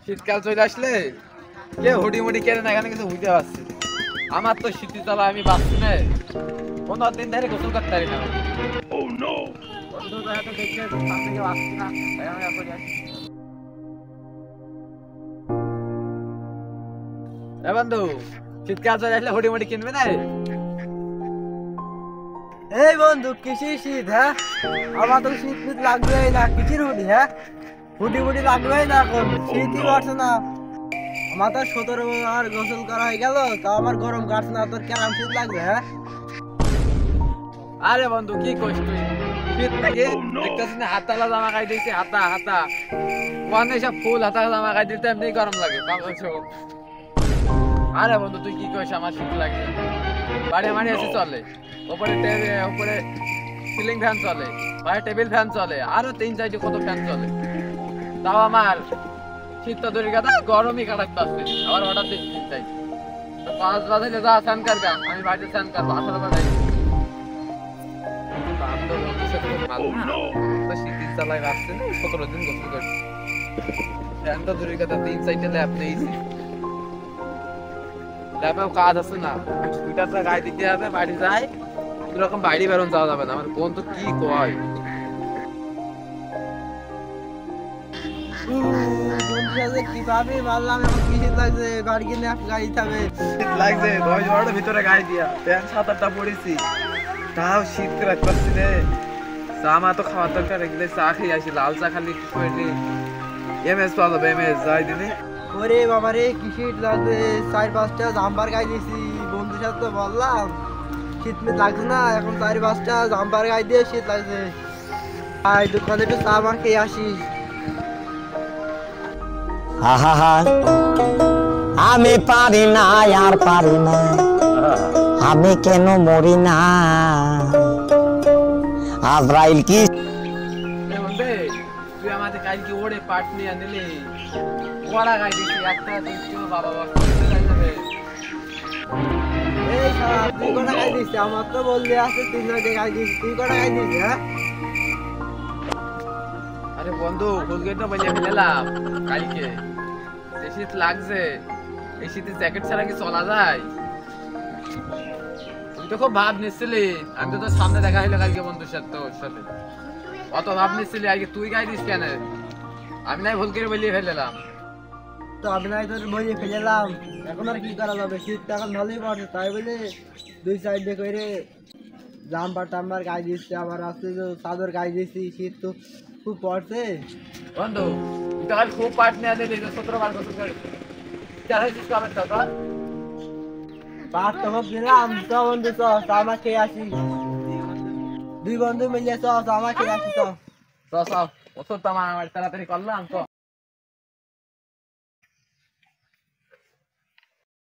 শীতকাল চলে আসলে কে হুডি মুডি কেনে না, এখানে কিছু বুঝতে পারছি। আমার তো শীতি চালা আমি বাঁচছি না, 15 দিন ধরে গোসল করতে পারি না। বন্ধু তো দেখতে সামনে কেউ আসছি না, তাই আমি এখন আসছি। বন্ধু, শীতকাল চলে আসলে হুডি মুডি কিনবে না? এই বন্ধু কিসের শীত? হ্যাঁ, আমার তো শীত শীত লাগবেই না। কিসের হুডি? হ্যাঁ, হুডি মুডি লাগবেই না, এখন শীতই কাটছে না। আমার তো 17 বার গোসল করা হয়ে গেল, তাও আমার গরম কাটছে না। তোর কেমন শীত লাগবে? হ্যাঁ, আরে বন্ধু কি কইস তুই? শীত থেকে দেখতেছিস না, হাতালা জামা গায়ে দিয়েছি, হাতা হাতা ওখানে সব ফুল হাতা জামা গায়ে দিতে এমনি গরম লাগে। আরে বন্ধু তুই কি কইস? আমার শীত লাগে। বাড়ি মারি এসে চলে, উপরে সিলিং ফ্যান চলে, বাইরে টেবিল ফ্যান চলে, আরো 3-4টি কত ফ্যান চলে, তাও আমার শীত তো দূরের কথা, গরমই কাটাতে পারছি। আবার হঠাৎ শীত চাই, 5 বাজে যা স্নান করবা, আমি বাড়িতে স্নান করবো, 18 বাজাই শীতের চালায় আসছে না, 17 দিন গোসল করছি। ফ্যান তো দূরের কথা, 3-4টে ল্যাপ নিয়েছি, ল্যাপেও কাজ আছে না, সুইটারটা গায়ে দিতে হবে, বাড়ি যায় এরকম বাইরে বেরোন যাওয়া যাবে না। আমার বোন তো কি কয়, কিভাবে মারলাম, এখন কি শীত লাগছে। বাড়ি কিনে গাড়ি যাবে, শীত লাগছে, 10 ভিতরে গায়ে দিয়া প্যান্ট 7-8টা পরেছি, তাও শীত রাখতে পারছি রে। জামা তো খাওয়ার দরকার, রেখে চা খেয়ে আসি, লাল চা খালি কি করলি, এমএস পাওয়া যাবে, এমএস যাই দিনে। ওরে বাবা রে, কি শীত লাগছে। 4-5টা জাম্পার গায়ে দিয়েছি, বন্ধুর সাথে তো বললাম শীত মিত লাগছে না, এখন 4-5টা জাম্পার গায়ে দিয়ে শীত লাগছে। আয় দোকানে একটু চা আমার খেয়ে আসিস। আমি পারি না, আর পারি না, আমি কেন মরি না। আজরাইল কি তুই আমাদের কালকে ওড়ে পাট নিয়ে আনলি, ওরা গাই দিচ্ছি একটা দেখছো বাবা বাবা এই শালা, তুই কটা গায়ে দিস? আমার তো বললে আছে 3-4টে গায়ে দিস, তুই কটা গায়ে দিস? হ্যাঁ, আরে বন্ধু ফুলকে তো বলে ফেলাম কালকে, যে শীত লাগছে, এই শীতে জ্যাকেট ছাড়া কি চলা যায়? তুই তো খুব ভাব নিচ্ছিলি, আমি তো তোর সামনে দেখা হইলো কালকে বন্ধুর সাথে, তোর সাথে অত ভাব নিচ্ছিলি, আজকে তুই গাই দিস কেন? আমি নাই ভুল করে বলিয়ে ফেললাম। তো আমি নাই তোর বইয়ে ফেলেলাম, এখন আর কি করা যাবে? শীতটা এখন ভালোই পড়ছে, তাই বলে 2 সাইডে করে জাম্পার টাম্বার গায়ে দিচ্ছে, আবার আসতে চাদর গায়ে দিচ্ছি। শীত তো খুব পড়ছে বন্ধু, তুই তো কাল খুব পাট নিয়ে দিলি, 17 বার গোসল করে চালাইছিস তো আমার টাকা। পাঁচ তখন দিলাম, চ বন্ধু চ, চা মা খেয়ে আসি। 2 বন্ধু মিলে চ, চা মা খেয়ে আসি। চ ওষুধ তো আমার তাড়াতাড়ি করলাম তো।